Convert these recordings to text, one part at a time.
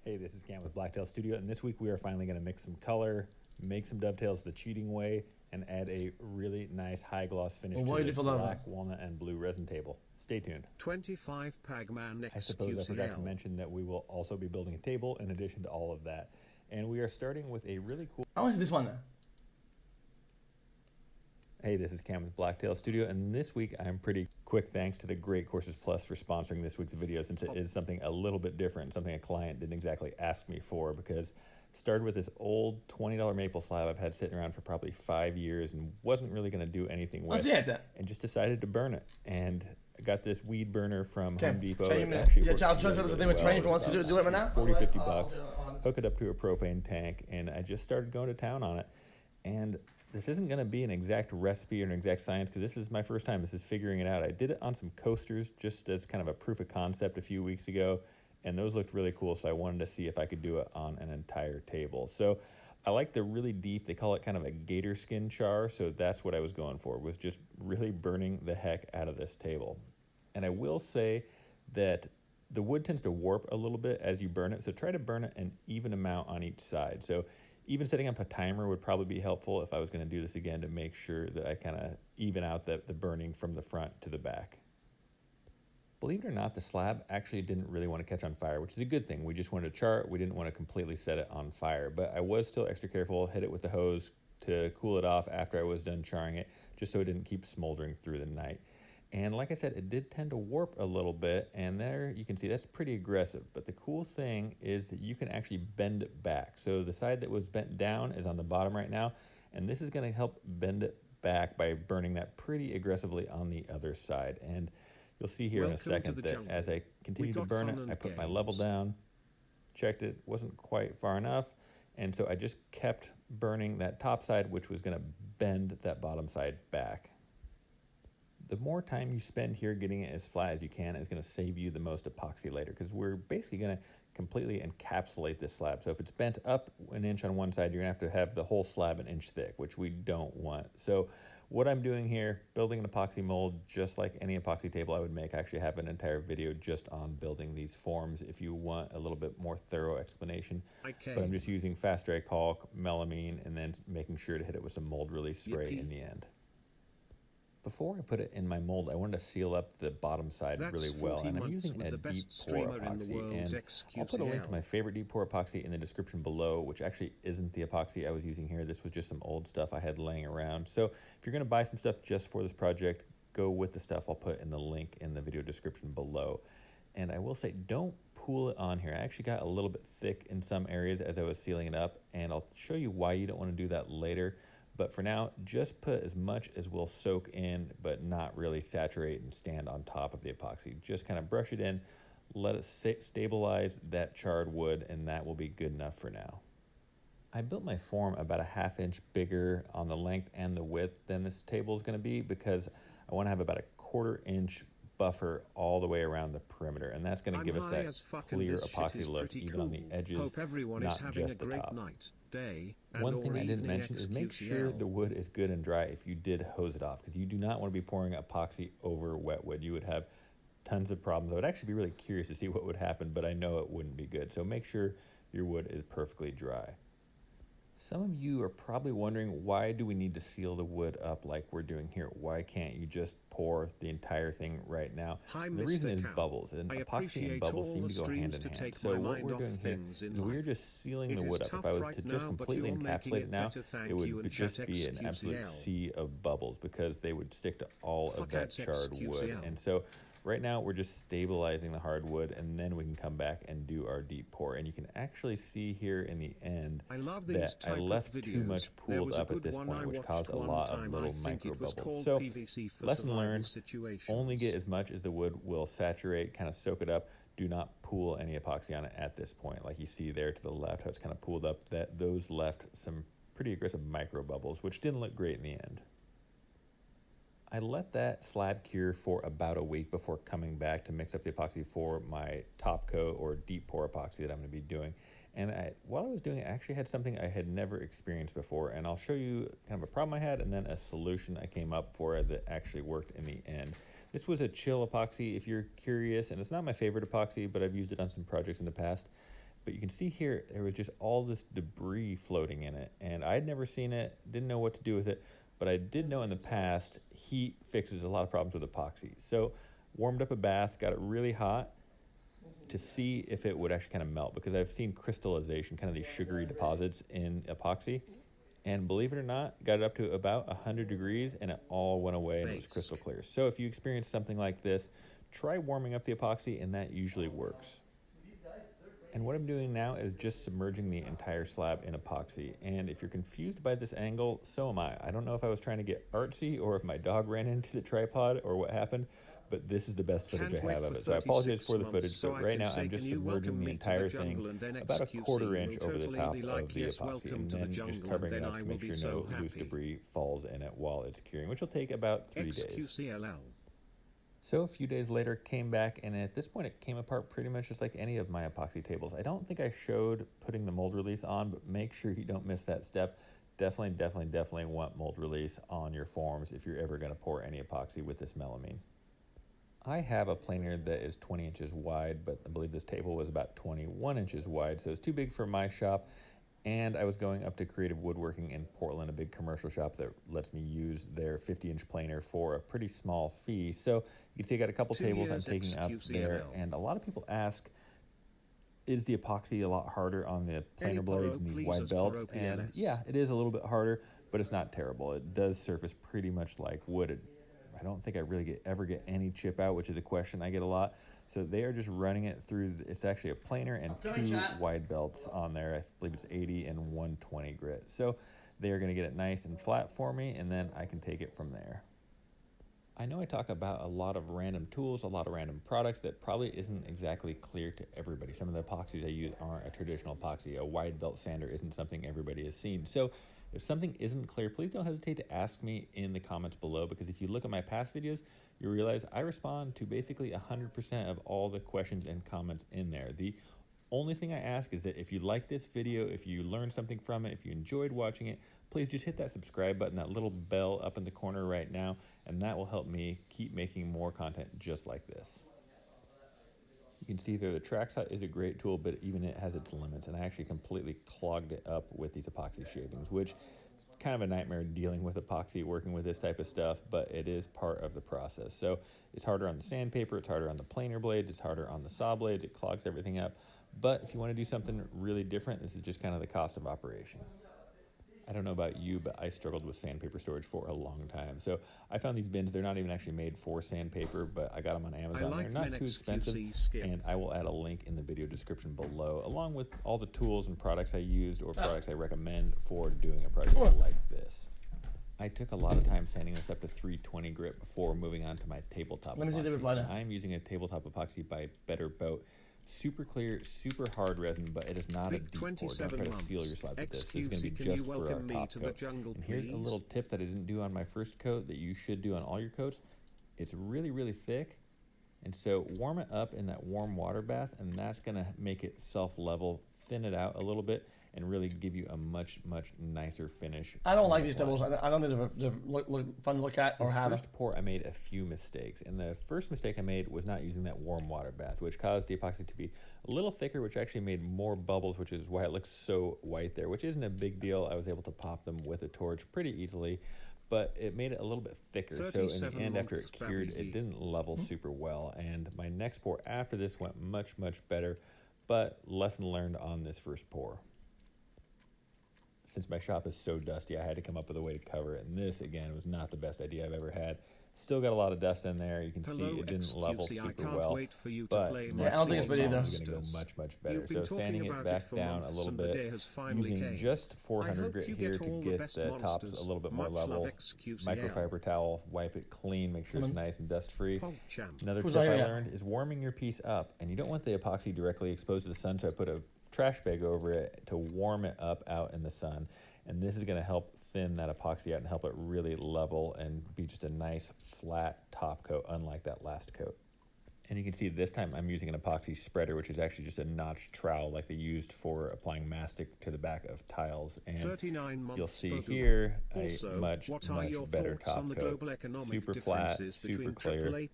Hey, this is Cam with Blacktail Studio, and this week we are finally going to mix some color, make some dovetails the cheating way, and add a really nice high gloss finish to this black, walnut, and blue resin table. Stay tuned. 25 Pagman xQc. I suppose I forgot to mention that we will also be building a table in addition to all of that. And we are starting with a really cool... How much is this one? Hey, this is Cam with Blacktail Studio, and this week I'm pretty quick thanks to the Great Courses Plus for sponsoring this week's video, since it is something a little bit different, something a client didn't exactly ask me for, because started with this old $20 maple slab I've had sitting around for probably 5 years and wasn't really going to do anything with, and just decided to burn it. And I got this weed burner from Home Depot. It actually works really well. It's 40, 50 bucks. Hook it up to a propane tank, and I just started going to town on it. And this isn't going to be an exact recipe or an exact science, because this is my first time. This is figuring it out. I did it on some coasters just as kind of a proof of concept a few weeks ago, and those looked really cool, so I wanted to see if I could do it on an entire table. So I like the really deep, they call it kind of a gator skin char, so that's what I was going for, was just really burning the heck out of this table. And I will say that the wood tends to warp a little bit as you burn it, so try to burn it an even amount on each side. So even setting up a timer would probably be helpful if I was going to do this again, to make sure that I kind of even out the burning from the front to the back. Believe it or not, the slab actually didn't really want to catch on fire, which is a good thing. We just wanted to char it. We didn't want to completely set it on fire, but I was still extra careful, hit it with the hose to cool it off after I was done charring it, just so it didn't keep smoldering through the night. And like I said, it did tend to warp a little bit, and there you can see that's pretty aggressive. But the cool thing is that you can actually bend it back. So the side that was bent down is on the bottom right now, and this is going to help bend it back by burning that pretty aggressively on the other side. And you'll see here in a second that as I continue to burn it, I put my level down, checked it, wasn't quite far enough, and so I just kept burning that top side, which was going to bend that bottom side back. The more time you spend here getting it as flat as you can is going to save you the most epoxy later, because we're basically going to completely encapsulate this slab. So if it's bent up an inch on one side, you're going to have the whole slab an inch thick, which we don't want. So what I'm doing here, building an epoxy mold, just like any epoxy table I would make. I actually have an entire video just on building these forms if you want a little bit more thorough explanation. But I'm just using fast dry caulk, melamine, and then making sure to hit it with some mold release spray in the end. Before I put it in my mold, I wanted to seal up the bottom side really well, and I'm using a deep pour epoxy, and I'll put a link to my favorite deep pour epoxy in the description below, which actually isn't the epoxy I was using here. This was just some old stuff I had laying around. So if you're going to buy some stuff just for this project, go with the stuff I'll put in the link in the video description below. And I will say, don't pool it on here. I actually got a little bit thick in some areas as I was sealing it up, and I'll show you why you don't want to do that later. But for now, just put as much as will soak in, but not really saturate and stand on top of the epoxy. Just kind of brush it in, let it stabilize that charred wood, and that will be good enough for now. I built my form about a ½ inch bigger on the length and the width than this table is going to be, because I want to have about a =1/4 inch buffer all the way around the perimeter, and that's going to give us that clear epoxy look even on the edges, not just the top. One thing I didn't mention is make sure the wood is good and dry if you did hose it off, because you do not want to be pouring epoxy over wet wood. You would have tons of problems. I would actually be really curious to see what would happen, but I know it wouldn't be good. So make sure your wood is perfectly dry. Some of you are probably wondering, why do we need to seal the wood up like we're doing here? Why can't you just pour the entire thing right now? The reason is bubbles, and epoxy and bubbles seem to go hand in hand. So what we're doing here is we're just sealing the wood up. If I was to just completely encapsulate it now, it would just be an absolute sea of bubbles, because they would stick to all of that charred wood. And so right now, we're just stabilizing the hardwood, and then we can come back and do our deep pour. And you can actually see here in the end that I left too much pooled up at this point, which caused a lot of little micro bubbles. So lesson learned, only get as much as the wood will saturate, kind of soak it up. Do not pool any epoxy on it at this point. Like you see there to the left, how it's kind of pooled up, that those left some pretty aggressive micro bubbles, which didn't look great in the end. I let that slab cure for about a week before coming back to mix up the epoxy for my top coat or deep pour epoxy that I'm going to be doing. And while I was doing it, I actually had something I had never experienced before, and I'll show you kind of a problem I had and then a solution I came up for that actually worked in the end. This was a chill epoxy, if you're curious, and it's not my favorite epoxy, but I've used it on some projects in the past. But you can see here, there was just all this debris floating in it. And I'd never seen it, didn't know what to do with it. But I did know in the past, heat fixes a lot of problems with epoxy. So warmed up a bath, got it really hot to see if it would actually kind of melt, because I've seen crystallization, kind of these sugary deposits in epoxy. And believe it or not, got it up to about 100 degrees and it all went away and it was crystal clear. So if you experience something like this, try warming up the epoxy and that usually works. And what I'm doing now is just submerging the entire slab in epoxy. And if you're confused by this angle, so am I. I don't know if I was trying to get artsy or if my dog ran into the tripod or what happened, but this is the best footage I have of it. So I apologize for the footage, but right now I'm just submerging the entire thing about a quarter inch over the top of the epoxy and then just covering it up to make sure no loose debris falls in it while it's curing, which will take about 3 days. So a few days later, came back, and at this point, it came apart pretty much just like any of my epoxy tables. I don't think I showed putting the mold release on, but make sure you don't miss that step. Definitely want mold release on your forms if you're ever going to pour any epoxy with this melamine. I have a planer that is 20 inches wide, but I believe this table was about 21 inches wide, so it's too big for my shop. And I was going up to Creative Woodworking in Portland, a big commercial shop that lets me use their 50-inch planer for a pretty small fee. So you can see I got a couple tables I'm taking up there, and a lot of people ask, is the epoxy a lot harder on the planer blades and these wide belts? And yeah, it is a little bit harder, but it's not terrible. It does surface pretty much like wood. I don't think I really ever get any chip out, which is a question I get a lot. So they are just running it through. It's actually a planer and two wide belts on there. I believe it's 80 and 120 grit. So they are going to get it nice and flat for me, and then I can take it from there. I know I talk about a lot of random tools, a lot of random products that probably isn't exactly clear to everybody. Some of the epoxies I use aren't a traditional epoxy. A wide belt sander isn't something everybody has seen. So if something isn't clear, please don't hesitate to ask me in the comments below, because if you look at my past videos, you realize I respond to basically 100% of all the questions and comments in there. The only thing I ask is that if you like this video, if you learned something from it, if you enjoyed watching it, please just hit that subscribe button, that little bell up in the corner right now, and that will help me keep making more content just like this. You can see there the track saw is a great tool, but even it has its limits, and I actually completely clogged it up with these epoxy shavings, which is kind of a nightmare dealing with epoxy, working with this type of stuff, but it is part of the process. So it's harder on the sandpaper, it's harder on the planer blades, it's harder on the saw blades, it clogs everything up. But if you want to do something really different, this is just kind of the cost of operation. I don't know about you, but I struggled with sandpaper storage for a long time. So I found these bins. They're not even actually made for sandpaper, but I got them on Amazon. They're not too expensive, and I will add a link in the video description below, along with all the tools and products I used or products I recommend for doing a project like this. I took a lot of time sanding this up to 320 grit before moving on to my tabletop epoxy. I'm using a tabletop epoxy by Better Boat. Super clear, super hard resin, but it is not a deep pour. Don't try to seal your slab with this. This is going to be just for our top coat. And here's a little tip that I didn't do on my first coat that you should do on all your coats. It's really thick, and so warm it up in that warm water bath, and that's going to make it self-level, thin it out a little bit, and really give you a much nicer finish. I don't like these tables. I don't think they're fun to look at or have. First pour, I made a few mistakes, and the first mistake I made was not using that warm water bath, which caused the epoxy to be a little thicker, which actually made more bubbles, which is why it looks so white there, which isn't a big deal. I was able to pop them with a torch pretty easily, but it made it a little bit thicker. So in the end, after it cured, it didn't level super well, and my next pour after this went much better, but lesson learned on this first pour. Since my shop is so dusty, I had to come up with a way to cover it. And this, again, was not the best idea I've ever had. Still got a lot of dust in there. You can see it didn't level super well. But I don't think it's been either. It's going to go much better. So sanding it back down a little bit, using just 400 grit here to get the tops a little bit more level. Microfiber towel, wipe it clean, make sure it's nice and dust free. Another tip I learned is warming your piece up. And you don't want the epoxy directly exposed to the sun, so I put a trash bag over it to warm it up out in the sun, and this is going to help thin that epoxy out and help it really level and be just a nice flat top coat, unlike that last coat. And you can see this time I'm using an epoxy spreader, which is actually just a notched trowel like they used for applying mastic to the back of tiles. And you'll see here a much better top coat. Super flat, super clear.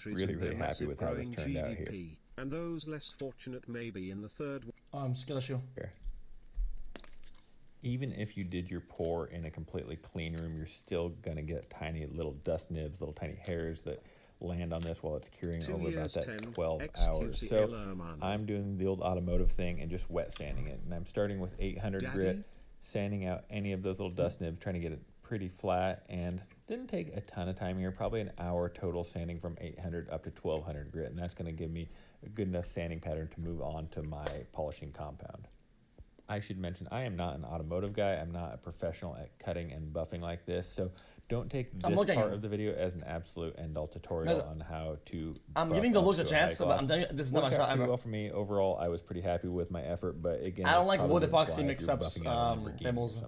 Really happy with how this turned out here. And those less fortunate may be in the third Skill issue. Here. Even if you did your pour in a completely clean room, you're still gonna get tiny little dust nibs, little tiny hairs that land on this while it's curing over about that 12 hours. So I'm doing the old automotive thing and just wet sanding it. And I'm starting with 800 grit, sanding out any of those little dust nibs, trying to get it pretty flat, and didn't take a ton of time here, probably an hour total sanding from 800 up to 1200 grit, and that's going to give me a good enough sanding pattern to move on to my polishing compound. I should mention I am not an automotive guy. I'm not a professional at cutting and buffing like this, so don't take this part of the video as an absolute end-all tutorial on how to. I'm giving the looks a chance, but I'm telling you, this is not my style. Well, for me overall, I was pretty happy with my effort, but again, I don't like wood epoxy mix-ups, tables.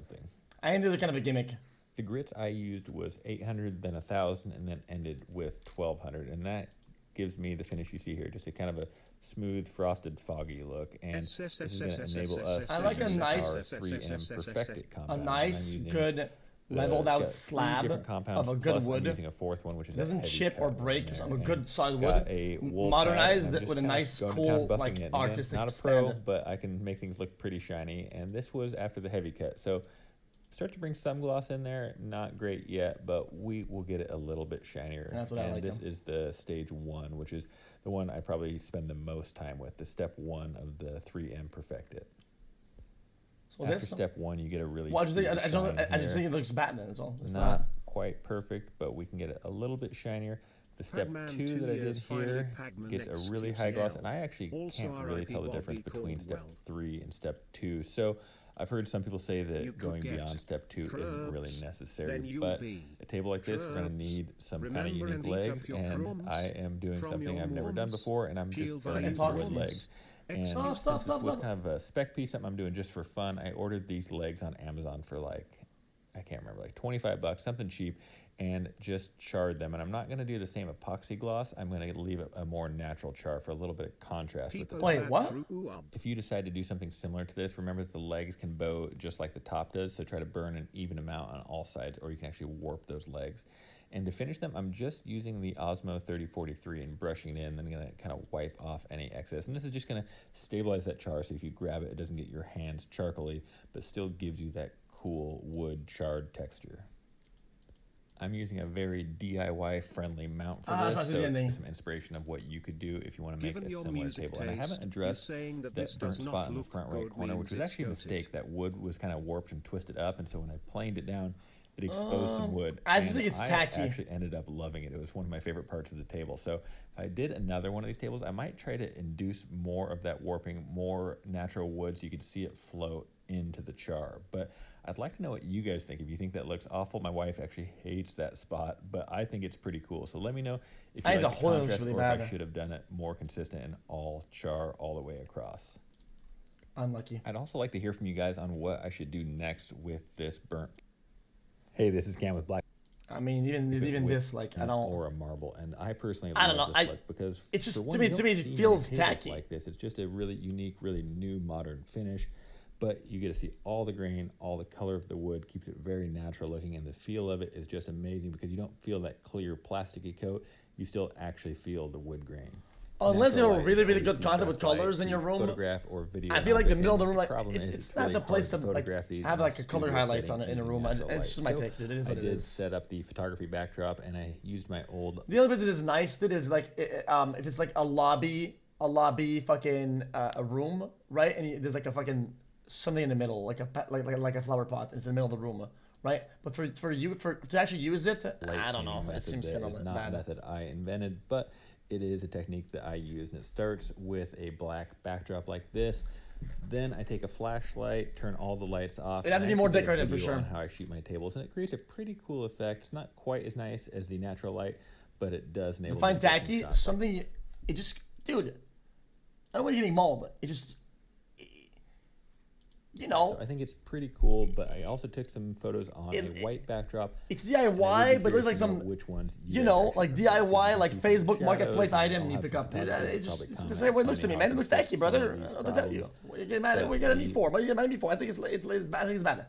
I didn't do the kind of a gimmick. The grits I used was 800, then 1,000, and then ended with 1,200, and that gives me the finish you see here, just a kind of a smooth, frosted, foggy look, and this is going to enable us I like to a use nice, our 3M perfected compound. A nice, good leveled out slab of a good wood. I'm using a fourth one, which is doesn't chip or break. So a good solid wood, modernized with a nice, cool, like artistic not a pro, but I can make things look pretty shiny. And this was after the heavy cut, so start to bring some gloss in there. Not great yet, but we will get it a little bit shinier. And that's what I like. This is the stage 1, which is the one I probably spend the most time with. The step 1 of the 3M Perfect It. So after step 1, you get a really. Well, I just think it looks Batman. That's all. It's not quite perfect, but we can get it a little bit shinier. The step 2 that I did here gets a really high gloss, and I actually can't really tell the difference between step 3 and step 2. So I've heard some people say that going beyond step 2 isn't really necessary, but a table like this, we're going to need some kind of unique legs, and I am doing something I've never done before, and I'm just burning some wood legs. And since this was kind of a spec piece, something I'm doing just for fun, I ordered these legs on Amazon for like, I can't remember, like 25 bucks, something cheap, and just charred them. And I'm not going to do the same epoxy gloss. I'm going to leave it a more natural char for a little bit of contrast with the top. Wait, what? If you decide to do something similar to this, remember that the legs can bow just like the top does, so try to burn an even amount on all sides, or you can actually warp those legs. And to finish them, I'm just using the Osmo 3043 and brushing it in, then I'm going to kind of wipe off any excess. And this is just going to stabilize that char, so if you grab it, it doesn't get your hands charcoaly, but still gives you that cool wood charred texture. I'm using a very DIY friendly mount for this, so some inspiration of what you could do if you want to make a similar table. And I haven't addressed that burnt spot in the front right corner, which was actually a mistake. That wood was kind of warped and twisted up, and so when I planed it down, it exposed some wood. I just think it's tacky. I actually ended up loving it. It was one of my favorite parts of the table. So if I did another one of these tables, I might try to induce more of that warping, more natural wood, so you could see it float into the char. But I'd like to know what you guys think. If you think that looks awful, my wife actually hates that spot, but I think it's pretty cool. So let me know if you like the contrast, really or if I should have done it more consistent and all char all the way across. Unlucky. I'd also like to hear from you guys on what I should do next with this burnt. Hey, this is Cam with Black. I mean, even this, like, I don't. Or a marble, and I personally I don't know. This look because it's just to me it feels tacky. Like this, it's just a really unique, really new, modern finish. But you get to see all the grain, all the color of the wood, keeps it very natural looking, and the feel of it is just amazing because you don't feel that clear plasticky coat. You still actually feel the wood grain. Unless you have a really, really good concept with colors in your room. Photograph or video. I feel like the middle of the room, like it's not the place to like have like a color highlights on it in a room. It's just my take. It is what it is. I did set up the photography backdrop, and I used my old. The other reason is nice, dude, is like if it's like a lobby fucking a room, right? And there's like a fucking something in the middle, like a flower pot. It's in the middle of the room, right? But to actually use it, I don't know. It seems kind of not bad. a method I invented, but it is a technique that I use, and it starts with a black backdrop like this. Then I take a flashlight, turn all the lights off. It has to be more decorative for sure. On how I shoot my tables, and it creates a pretty cool effect. It's not quite as nice as the natural light, but it does enable. Find tacky something. It just, dude. I don't want you getting mauled. It just. You know, so I think it's pretty cool, but I also took some photos on a white backdrop. It's DIY, but it looks like some, which ones like DIY, like Facebook Marketplace item you pick up. It's just the same way it looks to me, man. It looks tacky, brother. I don't know what to tell you. What are you getting mad at? What are you getting at me for? What are you getting mad at me for? I think it's bad. I think it's bad.